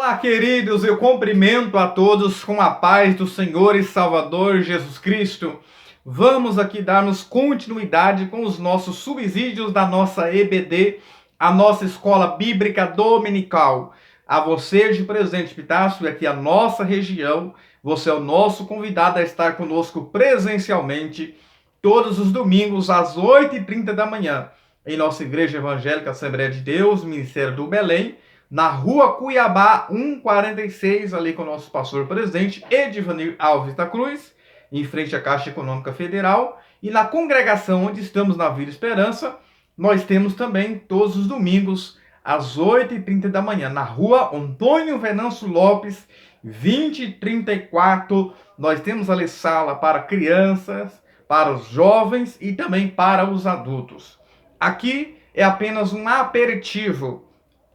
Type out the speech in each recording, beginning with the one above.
Olá, queridos, eu cumprimento a todos com a paz do Senhor e Salvador Jesus Cristo. Vamos aqui darmos continuidade com os nossos subsídios da nossa EBD, a nossa Escola Bíblica Dominical. A você de Presidente Epitácio e aqui a nossa região, você é o nosso convidado a estar conosco presencialmente todos os domingos às 8h30 da manhã, em nossa Igreja Evangélica Assembleia de Deus, Ministério do Belém, na Rua Cuiabá 146, ali com o nosso pastor presidente Edivanir Alves da Cruz, em frente à Caixa Econômica Federal. E na congregação onde estamos, na Vila Esperança, nós temos também todos os domingos às 8h30 da manhã, na Rua Antônio Venâncio Lopes, 2034. Nós temos ali sala para crianças, para os jovens e também para os adultos. Aqui é apenas um aperitivo,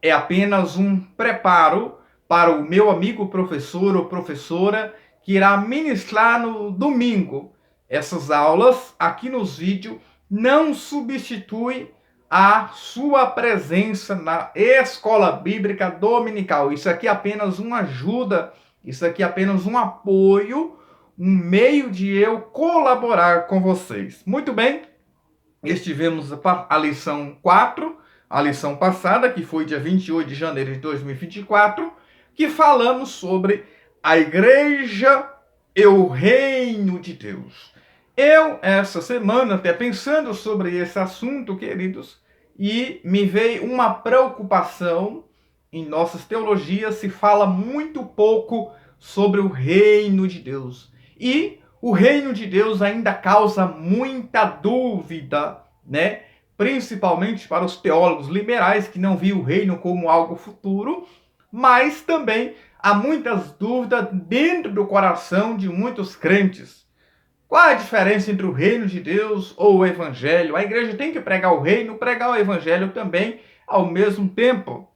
é apenas um preparo para o meu amigo professor ou professora que irá ministrar no domingo. Essas aulas aqui nos vídeos não substituem a sua presença na Escola Bíblica Dominical. Isso aqui é apenas uma ajuda, isso aqui é apenas um apoio, um meio de eu colaborar com vocês. Muito bem, estivemos a lição 4, a lição passada, que foi dia 28 de janeiro de 2024, que falamos sobre a igreja e o reino de Deus. Eu, essa semana, até pensando sobre esse assunto, queridos, e me veio uma preocupação. Em nossas teologias se fala muito pouco sobre o reino de Deus. E o reino de Deus ainda causa muita dúvida, né? Principalmente para os teólogos liberais que não viam o reino como algo futuro, mas também há muitas dúvidas dentro do coração de muitos crentes. Qual a diferença entre o reino de Deus ou o evangelho? A igreja tem que pregar o reino, pregar o evangelho também ao mesmo tempo.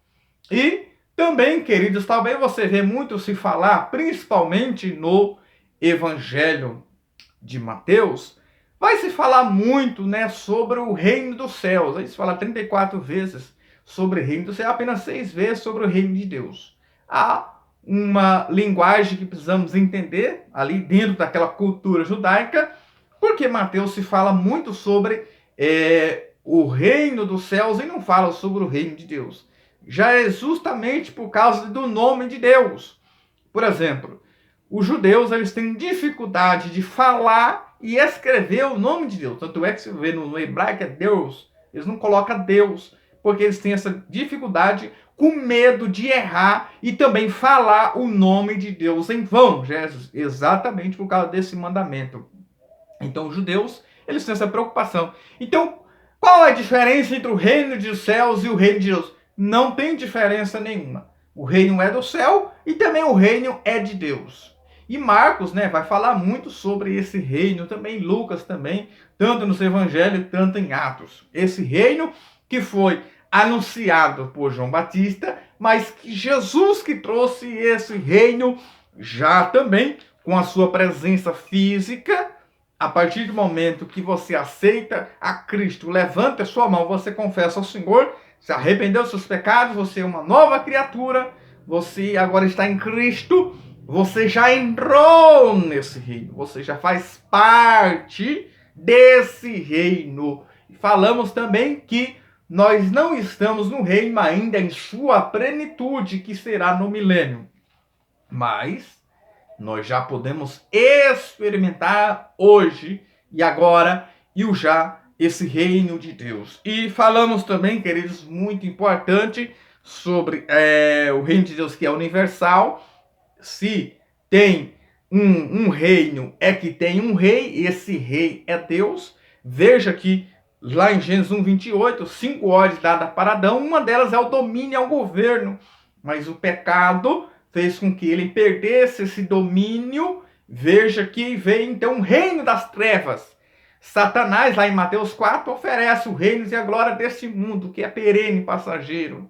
E também, queridos, talvez você vê muito se falar, principalmente no evangelho de Mateus, vai se falar muito, né, sobre o reino dos céus. Aí se fala 34 vezes sobre o reino dos céus, apenas 6 vezes sobre o reino de Deus. Há uma linguagem que precisamos entender ali dentro daquela cultura judaica, porque Mateus se fala muito sobre o reino dos céus e não fala sobre o reino de Deus. Já é justamente por causa do nome de Deus. Por exemplo, os judeus eles têm dificuldade de falar e escrever o nome de Deus. Tanto é que se vê no hebraico é Deus. Eles não colocam Deus, porque eles têm essa dificuldade com medo de errar e também falar o nome de Deus em vão. Exatamente por causa desse mandamento. Então os judeus eles têm essa preocupação. Então, qual a diferença entre o reino dos céus e o reino de Deus? Não tem diferença nenhuma. O reino é do céu e também o reino é de Deus. E Marcos, né, vai falar muito sobre esse reino também, Lucas também, tanto nos evangelhos, tanto em Atos. Esse reino que foi anunciado por João Batista, mas que Jesus que trouxe esse reino já também com a sua presença física. A partir do momento que você aceita a Cristo, levanta a sua mão, você confessa ao Senhor, se arrependeu dos seus pecados, você é uma nova criatura, você agora está em Cristo, você já entrou nesse reino, você já faz parte desse reino. E falamos também que nós não estamos no reino ainda em sua plenitude, que será no milênio. Mas nós já podemos experimentar hoje e agora e o já esse reino de Deus. E falamos também, queridos, muito importante sobre o reino de Deus que é universal. Se tem um reino, é que tem um rei, esse rei é Deus. Veja que lá em Gênesis 1:28, 5 ordens dadas para Adão, uma delas é o domínio, é o governo. Mas o pecado fez com que ele perdesse esse domínio. Veja que veio então o reino das trevas. Satanás, lá em Mateus 4, oferece o reino e a glória deste mundo, que é perene, passageiro.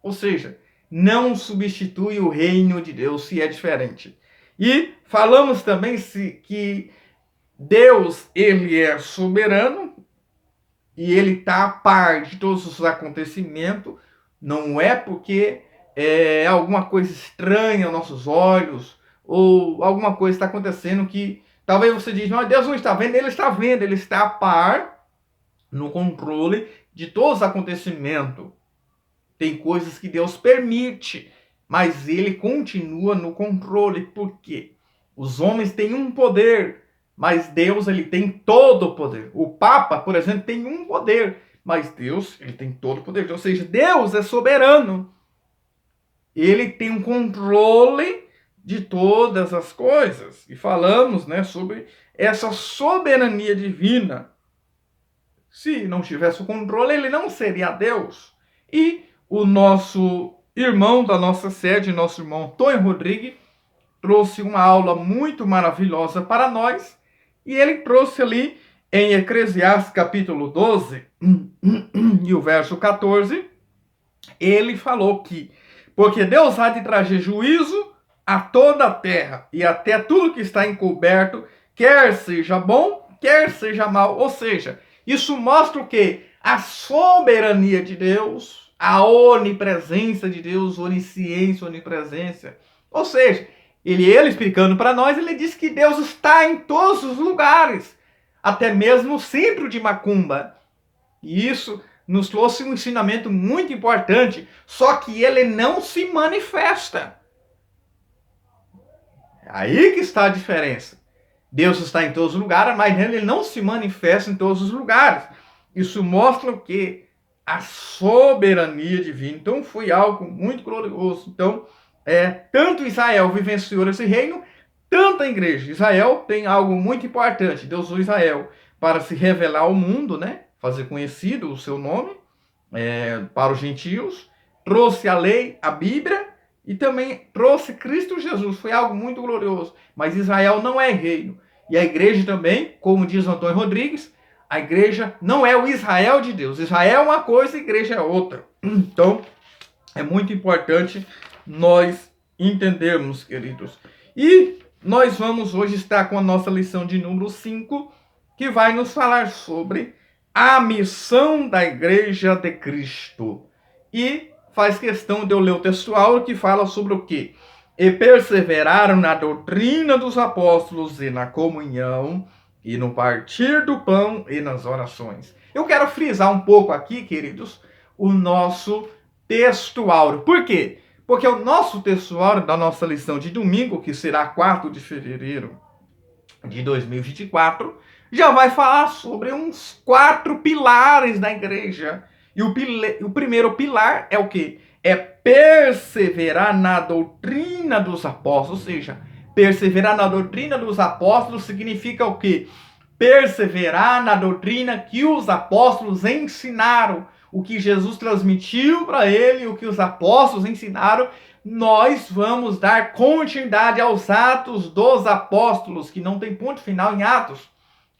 Ou seja, não substitui o reino de Deus se é diferente. E falamos também que Deus, ele é soberano e ele está a par de todos os acontecimentos. Não é porque alguma coisa estranha aos nossos olhos, ou alguma coisa está acontecendo que talvez você diz, mas Deus não está vendo, Ele está vendo, Ele está a par, no controle de todos os acontecimentos. Tem coisas que Deus permite, mas Ele continua no controle. Por quê? Os homens têm um poder, mas Deus ele tem todo o poder. O Papa, por exemplo, tem um poder, mas Deus ele tem todo o poder. Ou seja, Deus é soberano. Ele tem um controle de todas as coisas. E falamos, né, sobre essa soberania divina. Se não tivesse o controle, ele não seria Deus. E o nosso irmão da nossa sede, nosso irmão Antônio Rodrigues, trouxe uma aula muito maravilhosa para nós. E ele trouxe ali em Eclesiastes capítulo 12 e o verso 14, ele falou que porque Deus há de trazer juízo a toda a terra e até tudo que está encoberto, quer seja bom, quer seja mal. Ou seja, isso mostra o quê? A soberania de Deus, a onipresença de Deus, onisciência, onipresença. Ou seja, ele explicando para nós, ele diz que Deus está em todos os lugares, até mesmo no centro de Macumba. E isso nos trouxe um ensinamento muito importante, só que ele não se manifesta. Aí que está a diferença. Deus está em todos os lugares, mas ele não se manifesta em todos os lugares. Isso mostra o quê? A soberania divina. Então foi algo muito glorioso. Então, tanto Israel vivenciou esse reino, tanto a igreja. Israel tem algo muito importante. Deus usou Israel para se revelar ao mundo, né? Fazer conhecido o seu nome para os gentios. Trouxe a lei, a Bíblia, e também trouxe Cristo Jesus. Foi algo muito glorioso. Mas Israel não é reino. E a igreja também, como diz Antônio Rodrigues, a igreja não é o Israel de Deus. Israel é uma coisa, a igreja é outra. Então, é muito importante nós entendermos, queridos. E nós vamos hoje estar com a nossa lição de número 5, que vai nos falar sobre a missão da igreja de Cristo. E faz questão de eu ler o textual que fala sobre o quê? E perseveraram na doutrina dos apóstolos e na comunhão, e no partir do pão e nas orações. Eu quero frisar um pouco aqui, queridos, o nosso texto áureo. Por quê? Porque o nosso texto áureo da nossa lição de domingo, que será 4 de fevereiro de 2024, já vai falar sobre uns 4 pilares da igreja. E o primeiro pilar é o quê? É perseverar na doutrina dos apóstolos, ou seja, perseverar na doutrina dos apóstolos significa o quê? Perseverar na doutrina que os apóstolos ensinaram. O que Jesus transmitiu para ele, o que os apóstolos ensinaram, nós vamos dar continuidade aos atos dos apóstolos, que não tem ponto final em Atos.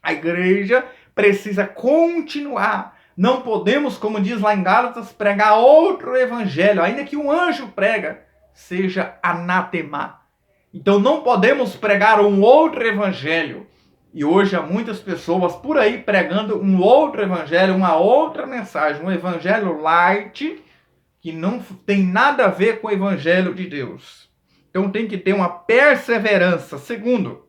A igreja precisa continuar. Não podemos, como diz lá em Gálatas, pregar outro evangelho, ainda que um anjo prega, seja anátema. Então não podemos pregar um outro evangelho. E hoje há muitas pessoas por aí pregando um outro evangelho, uma outra mensagem, um evangelho light, que não tem nada a ver com o evangelho de Deus. Então tem que ter uma perseverança. Segundo,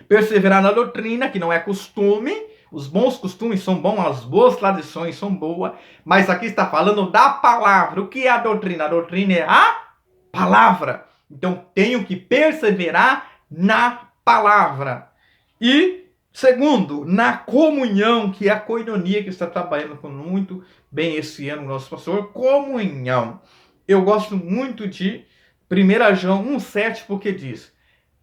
perseverar na doutrina, que não é costume. Os bons costumes são bons, as boas tradições são boas, mas aqui está falando da palavra. O que é a doutrina? A doutrina é a palavra. Então, tenho que perseverar na palavra. E, segundo, na comunhão, que é a coinonia que está trabalhando muito bem esse ano, nosso pastor, comunhão. Eu gosto muito de 1 João 1,7, porque diz: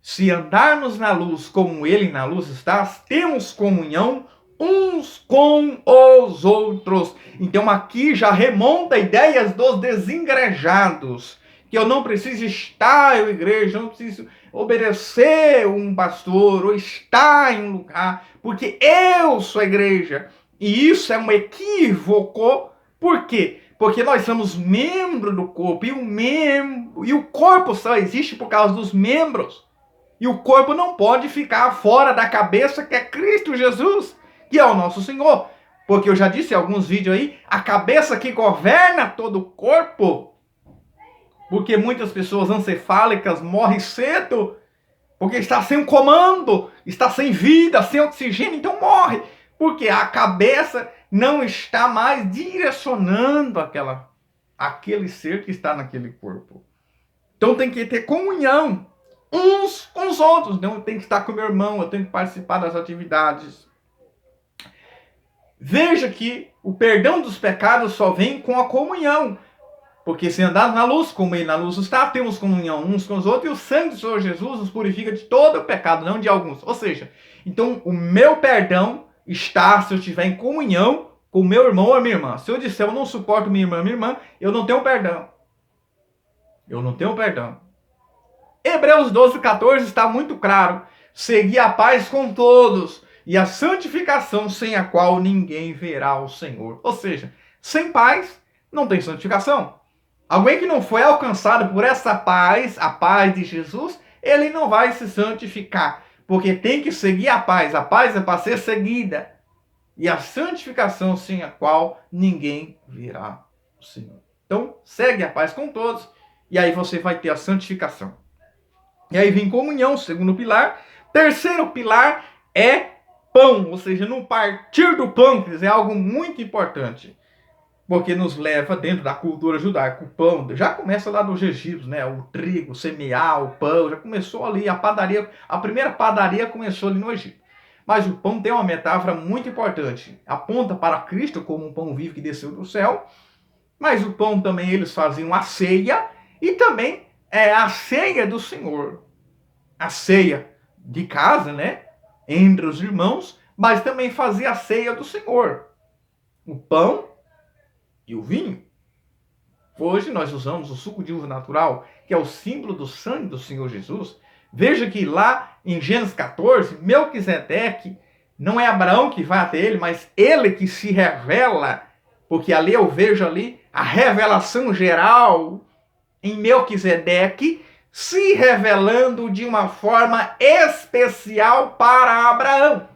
se andarmos na luz como ele na luz está, temos comunhão uns com os outros. Então aqui já remonta ideias dos desigrejados, que eu não preciso estar em igreja, não preciso obedecer um pastor ou estar em um lugar, porque eu sou a igreja. E isso é um equívoco. Por quê? Porque nós somos membros do corpo, e o corpo só existe por causa dos membros. E o corpo não pode ficar fora da cabeça, que é Cristo Jesus, que é o nosso Senhor. Porque eu já disse em alguns vídeos aí, a cabeça que governa todo o corpo Porque muitas pessoas encefálicas morrem cedo, porque está sem um comando, está sem vida, sem oxigênio, então morre. Porque a cabeça não está mais direcionando aquele ser que está naquele corpo. Então tem que ter comunhão uns com os outros. Não, eu tenho que estar com meu irmão, eu tenho que participar das atividades. Veja que o perdão dos pecados só vem com a comunhão. Porque se andarmos na luz, como ele na luz está, temos comunhão uns com os outros, e o sangue do Senhor Jesus nos purifica de todo o pecado, não de alguns. Ou seja, então o meu perdão está se eu estiver em comunhão com o meu irmão ou a minha irmã. Se eu disser eu não suporto minha irmã, eu não tenho perdão. Eu não tenho perdão. Hebreus 12:14 está muito claro. Segui a paz com todos e a santificação sem a qual ninguém verá o Senhor. Ou seja, sem paz não tem santificação. Alguém que não foi alcançado por essa paz, a paz de Jesus, ele não vai se santificar. Porque tem que seguir a paz. A paz é para ser seguida. E a santificação sem a qual ninguém verá o Senhor. Então, segue a paz com todos. E aí você vai ter a santificação. E aí vem comunhão, segundo pilar. Terceiro pilar é pão. Ou seja, no partir do pão, quer dizer, é algo muito importante. Porque nos leva dentro da cultura judaica. O pão já começa lá dos egípcios, né? O trigo, semear, o pão, já começou ali. A padaria, a primeira padaria começou ali no Egito. Mas o pão tem uma metáfora muito importante. Aponta para Cristo como um pão vivo que desceu do céu. Mas o pão também eles faziam a ceia. E também é a ceia do Senhor. A ceia de casa, né? Entre os irmãos. Mas também fazia a ceia do Senhor. O pão e o vinho. Hoje nós usamos o suco de uva natural, que é o símbolo do sangue do Senhor Jesus. Veja que lá em Gênesis 14, Melquisedeque, não é Abraão que vai até ele, mas ele que se revela, porque ali eu vejo ali a revelação geral em Melquisedeque, se revelando de uma forma especial para Abraão.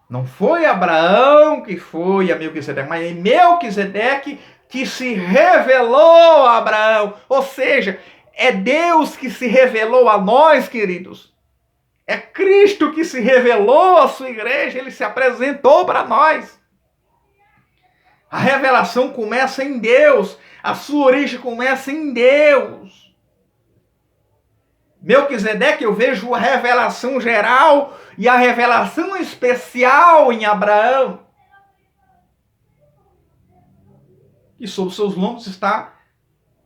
Não foi Abraão que foi a Melquisedeque, mas é Melquisedeque que se revelou a Abraão. Ou seja, é Deus que se revelou a nós, queridos. É Cristo que se revelou à sua igreja, ele se apresentou para nós. A revelação começa em Deus, a sua origem começa em Deus. Melquisedeque, eu vejo a revelação geral e a revelação especial em Abraão. E sobre seus lombos está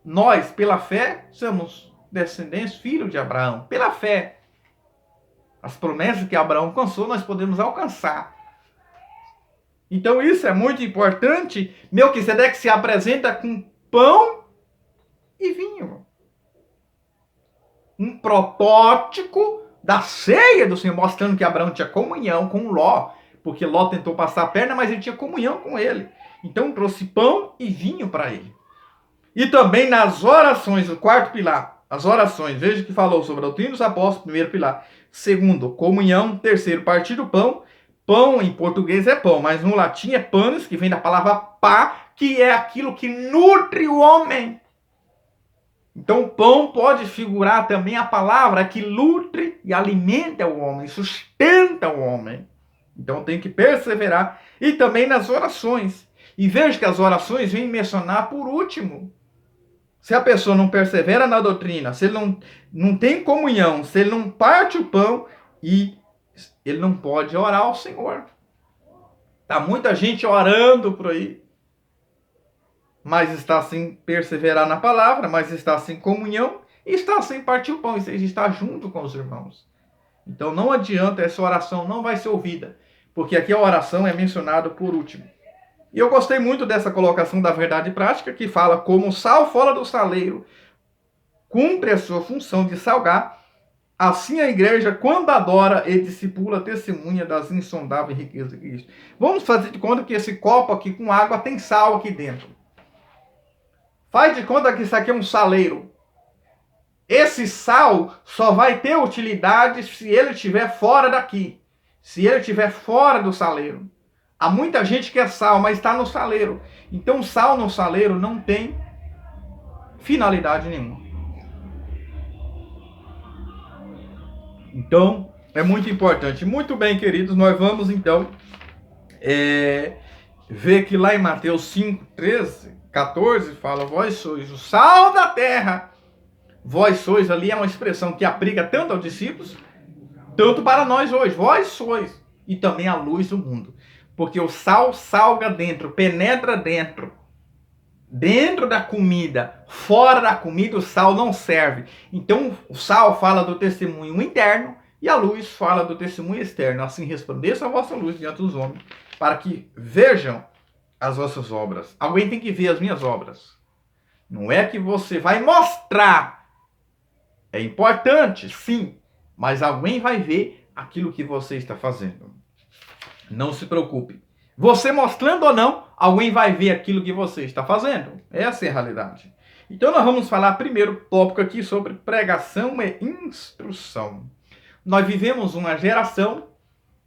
nós, pela fé, somos descendentes, filhos de Abraão. Pela fé. As promessas que Abraão alcançou, nós podemos alcançar. Então isso é muito importante. Melquisedeque se apresenta com pão e vinho. Um protótipo da ceia do Senhor, mostrando que Abraão tinha comunhão com Ló, porque Ló tentou passar a perna, mas ele tinha comunhão com ele. Então trouxe pão e vinho para ele. E também nas orações, o quarto pilar, as orações, veja que falou sobre a doutrina dos apóstolos, primeiro pilar. Segundo, comunhão. Terceiro, partir do pão. Pão em português é pão, mas no latim é panis, que vem da palavra pá, que é aquilo que nutre o homem. Então, pão pode figurar também a palavra que nutre e alimenta o homem, sustenta o homem. Então, tem que perseverar. E também nas orações. E veja que as orações vêm mencionar por último. Se a pessoa não persevera na doutrina, se ele não tem comunhão, se ele não parte o pão, e ele não pode orar ao Senhor. Tá muita gente orando por aí, mas está sem perseverar na palavra, mas está sem comunhão e está sem partir o pão, ou seja, está junto com os irmãos. Então não adianta, essa oração não vai ser ouvida, porque aqui a oração é mencionada por último. E eu gostei muito dessa colocação da verdade prática, que fala como o sal fora do saleiro cumpre a sua função de salgar, assim a igreja, quando adora e discipula, testemunha das insondáveis riquezas de Cristo. Vamos fazer de conta que esse copo aqui com água tem sal aqui dentro. Faz de conta que isso aqui é um saleiro. Esse sal só vai ter utilidade se ele estiver fora daqui. Se ele estiver fora do saleiro. Há muita gente que é sal, mas está no saleiro. Então, sal no saleiro não tem finalidade nenhuma. Então, é muito importante. Muito bem, queridos, nós vamos então ver que lá em Mateus 5, 13, 14, fala: vós sois o sal da terra. Vós sois, ali é uma expressão que aplica tanto aos discípulos, tanto para nós hoje. Vós sois, e também a luz do mundo. Porque o sal salga dentro, penetra dentro da comida. Fora da comida o sal não serve. Então o sal fala do testemunho interno e a luz fala do testemunho externo. Assim resplandeça a vossa luz diante dos homens, para que vejam as vossas obras. Alguém tem que ver as minhas obras. Não é que você vai mostrar. É importante, sim, mas alguém vai ver aquilo que você está fazendo. Não se preocupe. Você mostrando ou não, alguém vai ver aquilo que você está fazendo. Essa é a realidade. Então nós vamos falar primeiro tópico aqui sobre pregação e instrução. Nós vivemos uma geração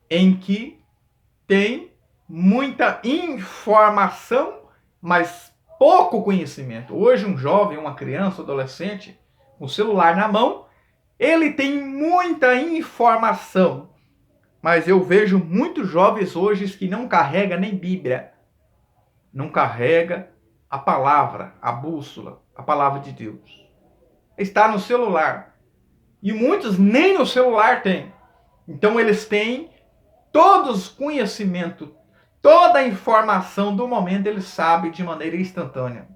em que tem muita informação, mas pouco conhecimento. Hoje um jovem, uma criança, um adolescente, com o celular na mão, ele tem muita informação. Mas eu vejo muitos jovens hoje que não carregam nem Bíblia. Não carrega a palavra, a bússola, a palavra de Deus. Está no celular. E muitos nem no celular têm. Então eles têm todos os conhecimentos, toda a informação do momento eles sabem de maneira instantânea.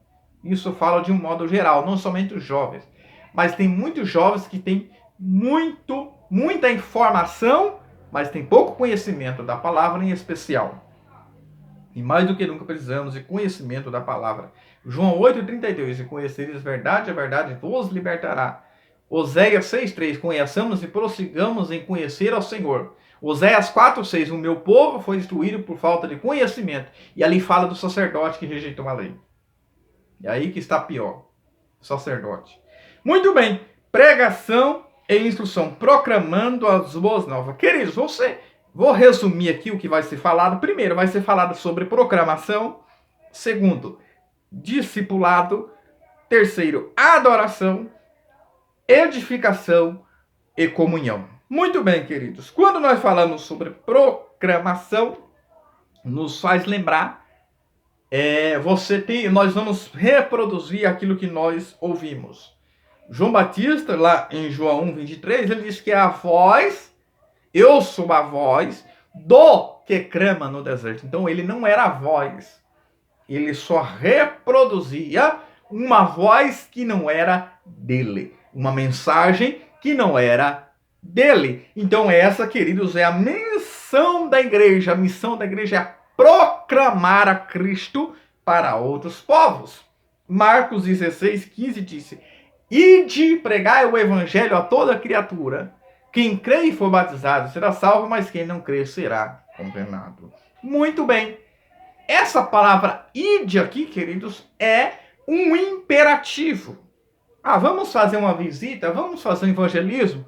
Isso fala de um modo geral, não somente os jovens. Mas tem muitos jovens que têm muita informação, mas tem pouco conhecimento da palavra em especial. E mais do que nunca precisamos de conhecimento da palavra. João 8,32, e conhecereis a verdade vos libertará. Oséias 6,3, conheçamos e prossigamos em conhecer ao Senhor. Oséias 4,6, o meu povo foi destruído por falta de conhecimento. E ali fala do sacerdote que rejeitou a lei. E aí que está pior, sacerdote. Muito bem, pregação e instrução, proclamando as boas novas. Queridos, vou resumir aqui o que vai ser falado. Primeiro, vai ser falado sobre proclamação. Segundo, discipulado. Terceiro, adoração, edificação e comunhão. Muito bem, queridos. Quando nós falamos sobre proclamação, nos faz lembrar, nós vamos reproduzir aquilo que nós ouvimos. João Batista, lá em João 1,23, ele diz que é a voz, eu sou a voz do que clama no deserto. Então ele não era a voz, ele só reproduzia uma voz que não era dele, uma mensagem que não era dele. Então essa, queridos, é a missão da igreja. A missão da igreja é proclamar a Cristo para outros povos. Marcos 16,15 disse: ide pregai o evangelho a toda criatura. Quem crê e for batizado será salvo, mas quem não crê será condenado. Muito bem. Essa palavra ide aqui, queridos, é um imperativo. Vamos fazer uma visita, vamos fazer um evangelismo.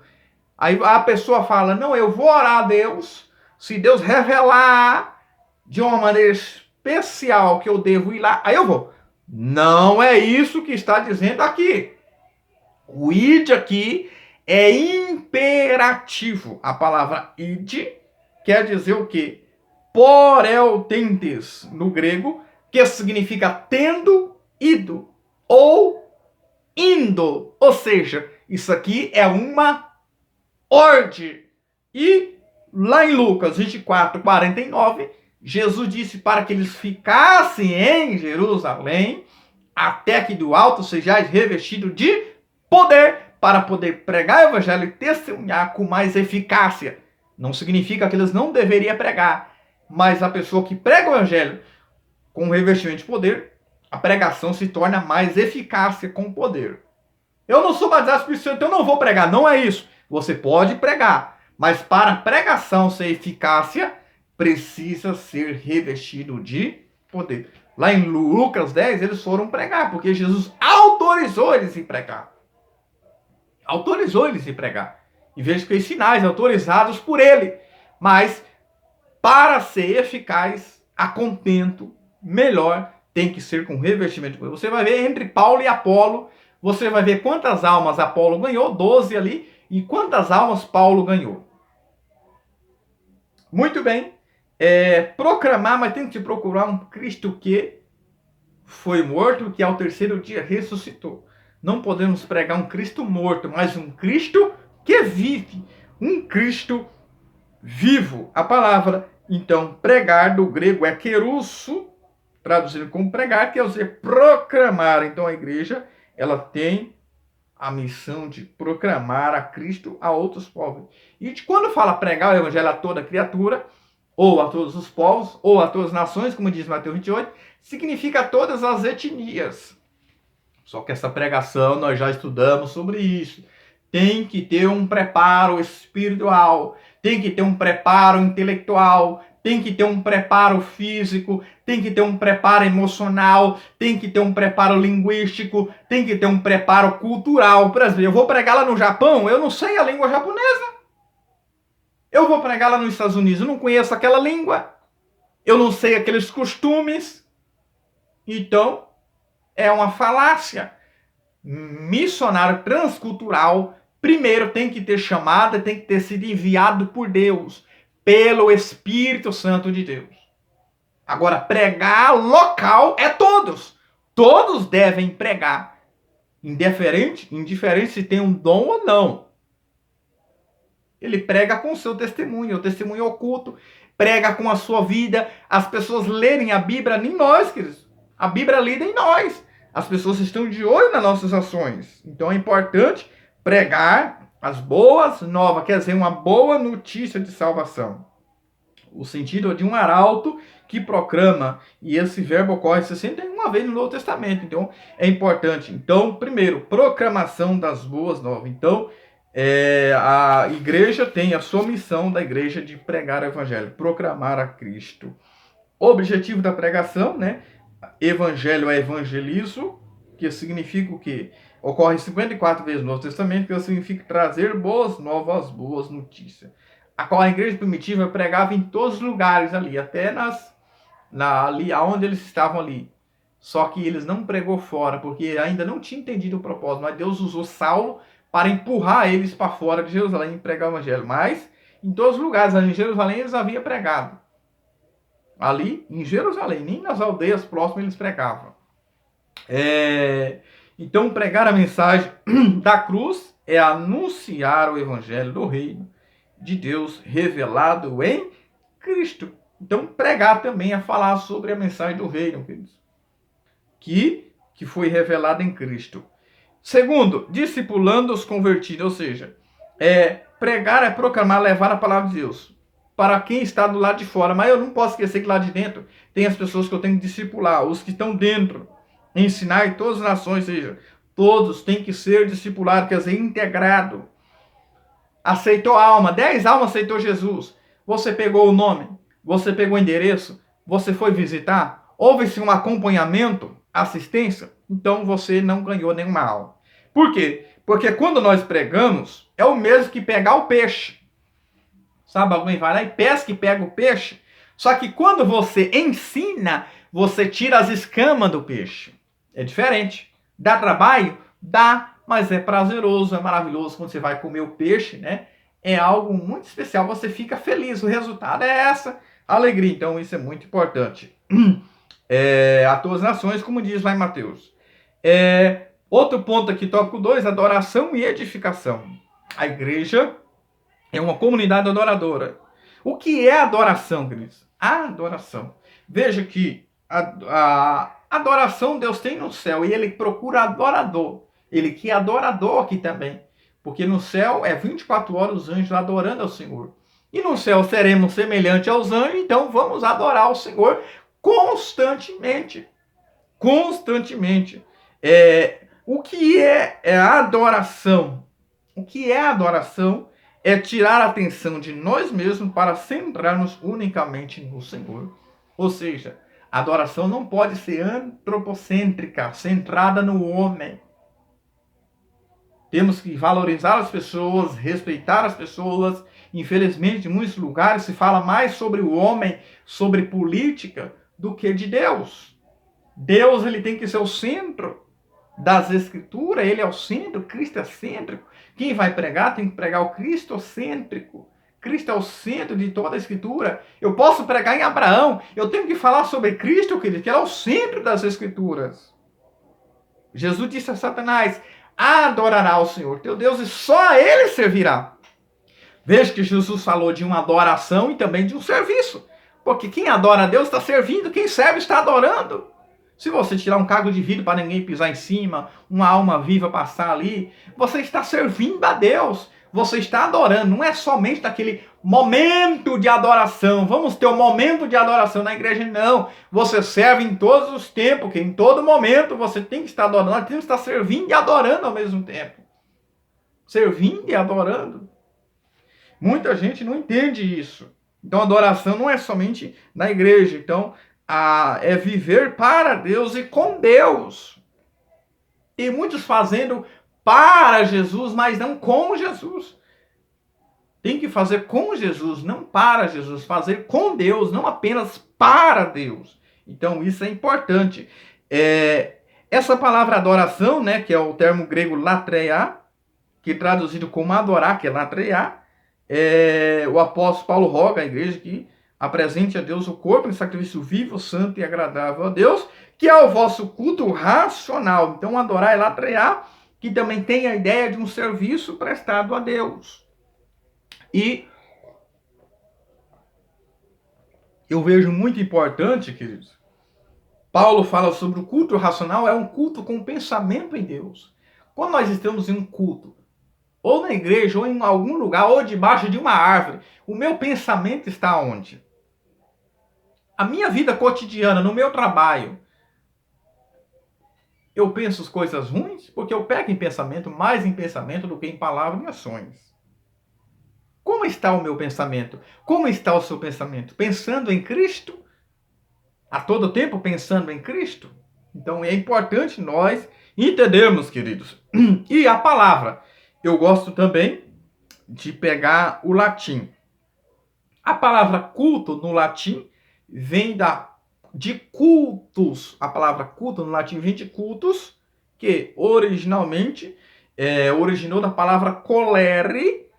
Aí a pessoa fala: não, eu vou orar a Deus. Se Deus revelar de uma maneira especial que eu devo ir lá, aí eu vou. Não é isso que está dizendo aqui. O id aqui é imperativo. A palavra id quer dizer o quê? Poreltentes, no grego, que significa tendo ido ou indo. Ou seja, isso aqui é uma ordem. E lá em Lucas 24:49, Jesus disse para que eles ficassem em Jerusalém até que do alto sejais revestidos de poder para poder pregar o evangelho e testemunhar com mais eficácia. Não significa que eles não deveriam pregar, mas a pessoa que prega o evangelho com revestimento de poder, a pregação se torna mais eficácia com poder. Eu não sou batizado por Espírito, então eu não vou pregar. Não é isso. Você pode pregar, mas para a pregação ser eficácia, precisa ser revestido de poder. Lá em Lucas 10, eles foram pregar, porque Jesus autorizou eles a pregar. Autorizou eles a pregar. E veja que os sinais autorizados por ele. Mas, para ser eficaz, a contento, melhor, tem que ser com revestimento de poder. Você vai ver entre Paulo e Apolo, você vai ver quantas almas Apolo ganhou, 12 ali, e quantas almas Paulo ganhou. Muito bem. Proclamar, mas tem que procurar um Cristo que foi morto, que ao terceiro dia ressuscitou. Não podemos pregar um Cristo morto, mas um Cristo que vive. Um Cristo vivo. A palavra, então, pregar, do grego é kerusso, traduzido como pregar, quer dizer proclamar. Então a igreja, ela tem a missão de proclamar a Cristo a outros povos. E quando fala pregar o evangelho a toda criatura, ou a todos os povos, ou a todas as nações, como diz Mateus 28, significa a todas as etnias. Só que essa pregação, nós já estudamos sobre isso. Tem que ter um preparo espiritual, tem que ter um preparo intelectual, tem que ter um preparo físico, tem que ter um preparo emocional, tem que ter um preparo linguístico, tem que ter um preparo cultural. Por exemplo, eu vou pregar lá no Japão, eu não sei a língua japonesa. Eu vou pregar lá nos Estados Unidos, eu não conheço aquela língua. Eu não sei aqueles costumes. Então, é uma falácia. Missionário transcultural, primeiro tem que ter chamada, tem que ter sido enviado por Deus, pelo Espírito Santo de Deus. Agora, pregar local é todos. Todos devem pregar. Indiferente se tem um dom ou não. Ele prega com o seu testemunho, o testemunho oculto. Prega com a sua vida. As pessoas lerem a Bíblia em nós, queridos. A Bíblia é lida em nós. As pessoas estão de olho nas nossas ações. Então é importante pregar as boas novas, quer dizer, uma boa notícia de salvação. O sentido é de um arauto que proclama, e esse verbo ocorre 61 vezes no Novo Testamento. Então é importante. Então, primeiro, proclamação das boas novas. Então, a igreja tem a sua missão da igreja de pregar o evangelho, proclamar a Cristo. O objetivo da pregação, né? Evangelho é evangelizo, que significa o quê? Ocorre 54 vezes no Novo Testamento, que significa trazer boas novas, boas notícias. A qual a igreja primitiva pregava em todos os lugares ali, até ali onde eles estavam ali. Só que eles não pregou fora, porque ainda não tinha entendido o propósito, mas Deus usou Saulo para empurrar eles para fora de Jerusalém e pregar o evangelho. Mas em todos os lugares, ali em Jerusalém, eles haviam pregado. Ali em Jerusalém, nem nas aldeias próximas eles pregavam. Então, pregar a mensagem da cruz é anunciar o evangelho do reino de Deus revelado em Cristo. Então, pregar também é falar sobre a mensagem do reino, queridos, que foi revelada em Cristo. Segundo, discipulando os convertidos, ou seja, pregar é proclamar, levar a palavra de Deus para quem está do lado de fora. Mas eu não posso esquecer que lá de dentro tem as pessoas que eu tenho que discipular, os que estão dentro. Ensinar em todas as nações, ou seja, todos têm que ser discipulados, quer dizer, integrado. Aceitou a alma, 10 almas aceitou Jesus. Você pegou o nome, você pegou o endereço, você foi visitar, houve-se um acompanhamento, assistência, então você não ganhou nenhuma alma. Por quê? Porque quando nós pregamos, é o mesmo que pegar o peixe. Sabe, alguém vai lá e pesca e pega o peixe. Só que quando você ensina, você tira as escamas do peixe. É diferente. Dá trabalho? Dá, mas é prazeroso, é maravilhoso quando você vai comer o peixe, né? É algo muito especial, você fica feliz. O resultado é essa alegria. Então isso é muito importante. A todas as nações, como diz lá em Mateus. Outro ponto aqui, tópico 2, adoração e edificação. A igreja é uma comunidade adoradora. O que é adoração, queridos? A adoração. Veja que a adoração Deus tem no céu e ele procura adorador. Ele quer adorador aqui também. Porque no céu é 24 horas os anjos adorando ao Senhor. E no céu seremos semelhantes aos anjos, então vamos adorar o Senhor constantemente. Constantemente. O que é a adoração? O que é a adoração? É tirar a atenção de nós mesmos para centrarmos unicamente no Senhor. Ou seja, a adoração não pode ser antropocêntrica, centrada no homem. Temos que valorizar as pessoas, respeitar as pessoas. Infelizmente, em muitos lugares se fala mais sobre o homem, sobre política, do que de Deus. Deus ele tem que ser o centro. das Escrituras, ele é o centro, Cristo é cêntrico. Quem vai pregar tem que pregar o cristocêntrico. Cristo é o centro de toda a Escritura. Eu posso pregar em Abraão, eu tenho que falar sobre Cristo, querido, que ele é o centro das Escrituras. Jesus disse a Satanás: adorará o Senhor teu Deus e só a ele servirá. Veja que Jesus falou de uma adoração e também de um serviço. Porque quem adora a Deus está servindo, quem serve está adorando. Se você tirar um caco de vidro para ninguém pisar em cima, uma alma viva passar ali, você está servindo a Deus. Você está adorando. Não é somente naquele momento de adoração. Vamos ter um momento de adoração na igreja. Não. Você serve em todos os tempos, que em todo momento você tem que estar adorando. Tem que estar servindo e adorando ao mesmo tempo. Servindo e adorando. Muita gente não entende isso. Então, adoração não é somente na igreja. Então, é viver para Deus e com Deus. E muitos fazendo para Jesus, mas não com Jesus. Tem que fazer com Jesus, não para Jesus. Fazer com Deus, não apenas para Deus. Então, isso é importante. Essa palavra adoração, né, que é o termo grego latreia, que traduzido como adorar, que é latreia, o apóstolo Paulo roga à igreja que apresente a Deus o corpo em sacrifício vivo, santo e agradável a Deus, que é o vosso culto racional. Então, adorar é latrear, que também tem a ideia de um serviço prestado a Deus. E eu vejo muito importante, queridos, Paulo fala sobre o culto racional, é um culto com pensamento em Deus. Quando nós estamos em um culto, ou na igreja, ou em algum lugar, ou debaixo de uma árvore, o meu pensamento está onde? A minha vida cotidiana, no meu trabalho, eu penso as coisas ruins, porque eu pego em pensamento, mais em pensamento do que em palavras e ações. Como está o meu pensamento? Como está o seu pensamento? Pensando em Cristo? A todo tempo pensando em Cristo? Então é importante nós entendermos, queridos. E a palavra, eu gosto também de pegar o latim. A palavra culto no latim vem de cultus. A palavra culto no latim vem de cultus, que originalmente originou da palavra colere,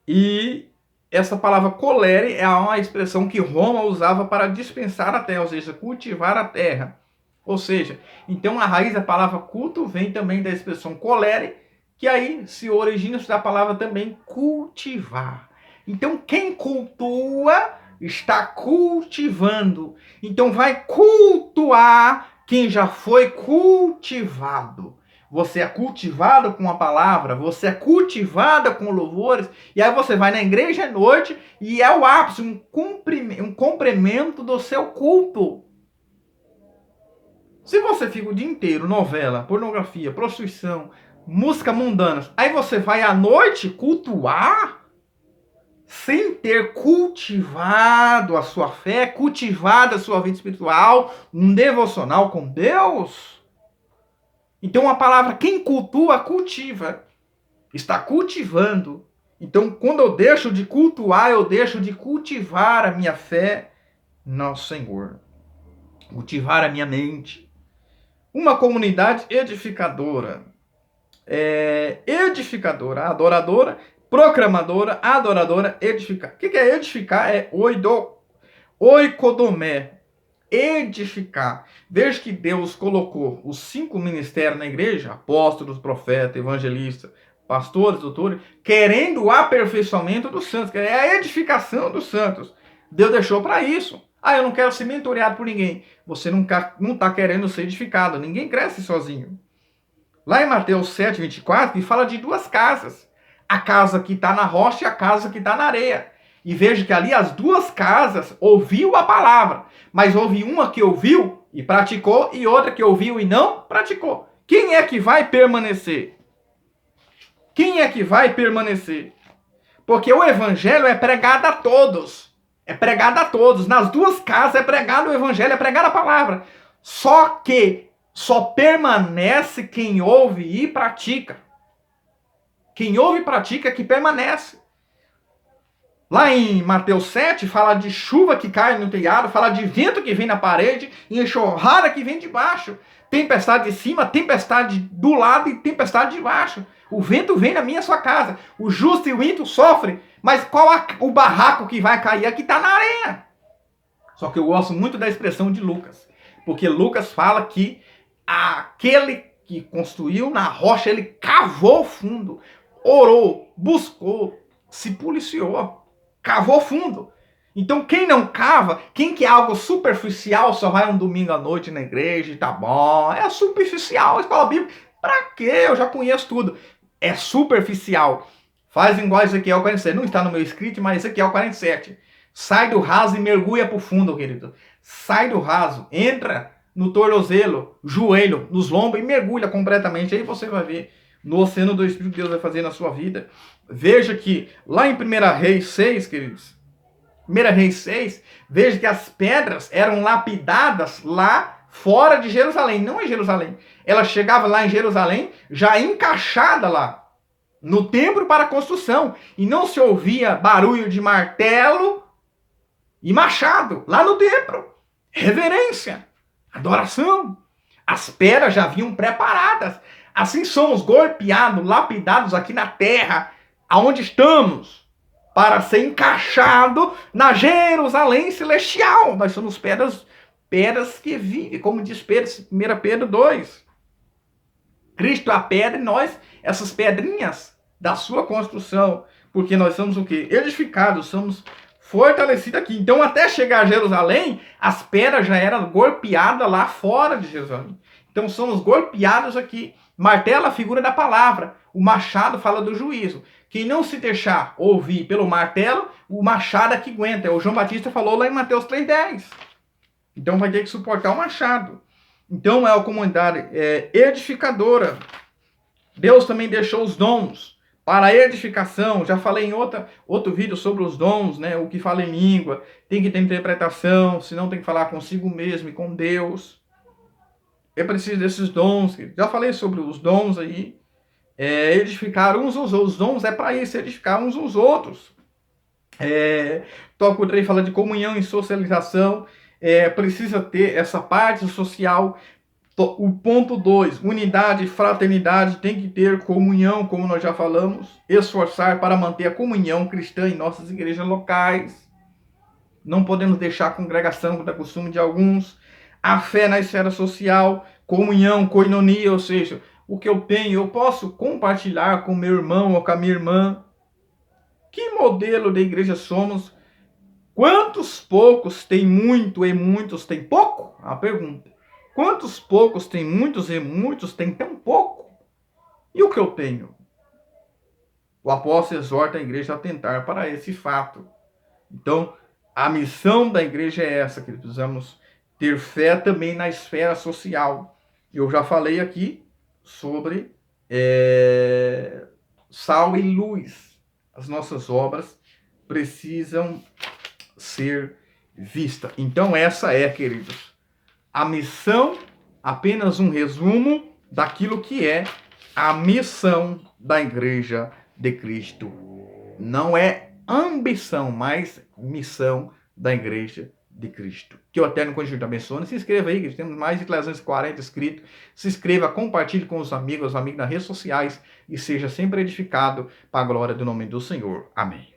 e essa palavra colere é uma expressão que Roma usava para dispensar a terra, ou seja, cultivar a terra. Ou seja, então a raiz da palavra culto vem também da expressão colere, que aí se origina da palavra também cultivar. Então quem cultua está cultivando. Então vai cultuar quem já foi cultivado. Você é cultivado com a palavra, você é cultivada com louvores, e aí você vai na igreja à noite e é o ápice, um cumprimento do seu culto. Se você fica o dia inteiro, novela, pornografia, prostituição, música mundana, aí você vai à noite cultuar, sem ter cultivado a sua fé, cultivado a sua vida espiritual, um devocional com Deus. Então a palavra quem cultua, cultiva. Está cultivando. Então quando eu deixo de cultuar, eu deixo de cultivar a minha fé no Senhor. Cultivar a minha mente. Uma comunidade edificadora. Edificadora, adoradora, proclamadora, adoradora, edificar. O que é edificar? É oikodomé. Edificar. Veja que Deus colocou os 5 ministérios na igreja, apóstolos, profetas, evangelistas, pastores, doutores, querendo o aperfeiçoamento dos santos, que é a edificação dos santos. Deus deixou para isso. Eu não quero ser mentoreado por ninguém. Você não está querendo ser edificado. Ninguém cresce sozinho. Lá em Mateus 7, 24, que fala de 2 casas. A casa que está na rocha e a casa que está na areia. E veja que ali as 2 casas ouviu a palavra, mas houve uma que ouviu e praticou e outra que ouviu e não praticou. Quem é que vai permanecer? Quem é que vai permanecer? Porque o evangelho é pregado a todos. É pregado a todos. Nas 2 casas é pregado o evangelho, é pregada a palavra. Só que só permanece quem ouve e pratica. Quem ouve e pratica é que permanece. Lá em Mateus 7, fala de chuva que cai no telhado, fala de vento que vem na parede e enxurrada que vem de baixo. Tempestade de cima, tempestade do lado e tempestade de baixo. O vento vem na minha sua casa. O justo e o ímpio sofrem. Mas qual o barraco que vai cair? Aqui está na areia. Só que eu gosto muito da expressão de Lucas. Porque Lucas fala que aquele que construiu na rocha, ele cavou fundo, orou, buscou, se policiou, cavou fundo. Então quem não cava, quem quer algo superficial, só vai um domingo à noite na igreja e tá bom, é superficial, escola bíblica, pra quê? Eu já conheço tudo. É superficial. Faz igual Ezequiel 47, não está no meu script, mas Ezequiel 47. Sai do raso e mergulha pro fundo, querido. Sai do raso, entra no tornozelo, joelho, nos lombos e mergulha completamente. Aí você vai ver no oceano do Espírito que Deus vai fazer na sua vida. Veja que lá em 1 Reis 6, queridos, 1 Reis 6, veja que as pedras eram lapidadas lá fora de Jerusalém, não em Jerusalém. Ela chegava lá em Jerusalém, já encaixada lá, no templo para a construção. E não se ouvia barulho de martelo e machado lá no templo. Reverência, adoração. As pedras já vinham preparadas. Assim somos golpeados, lapidados aqui na terra, aonde estamos, para ser encaixado na Jerusalém celestial. Nós somos pedras que vivem, como diz Pedro, 1 Pedro 2. Cristo é a pedra e nós, essas pedrinhas da sua construção. Porque nós somos o quê? Edificados, somos fortalecidos aqui. Então, até chegar a Jerusalém, as pedras já eram golpeadas lá fora de Jerusalém. Então, somos golpeados aqui. Martelo é a figura da palavra. O machado fala do juízo. Quem não se deixar ouvir pelo martelo, o machado é que aguenta. O João Batista falou lá em Mateus 3,10. Então, vai ter que suportar o machado. Então, é uma comunidade edificadora. Deus também deixou os dons para a edificação. Já falei em outro vídeo sobre os dons, né? O que fala em língua. Tem que ter interpretação, senão tem que falar consigo mesmo e com Deus. É preciso desses dons. Já falei sobre os dons aí. Edificar uns aos outros. Os dons é para isso, edificar uns aos outros. Toco o 3 fala de comunhão e socialização. Precisa ter essa parte social. O ponto 2, unidade, fraternidade, tem que ter comunhão, como nós já falamos. Esforçar para manter a comunhão cristã em nossas igrejas locais. Não podemos deixar a congregação da costume de alguns. A fé na esfera social, comunhão, koinonia, ou seja, o que eu tenho, eu posso compartilhar com meu irmão ou com a minha irmã. Que modelo de igreja somos? Quantos poucos têm muito e muitos têm pouco? A pergunta. Quantos poucos têm muitos e muitos têm tão pouco? E o que eu tenho? O apóstolo exorta a igreja a atentar para esse fato. Então, a missão da igreja é essa, que precisamos ter fé também na esfera social. Eu já falei aqui sobre sal e luz. As nossas obras precisam ser vistas. Então essa é, queridos, a missão, apenas um resumo daquilo que é a missão da Igreja de Cristo. Não é ambição, mas missão da Igreja de Cristo. Que o Eterno Conjunto te abençoe. Se inscreva aí, que temos mais de 340 inscritos. Se inscreva, compartilhe com os amigos nas redes sociais e seja sempre edificado para a glória do nome do Senhor. Amém.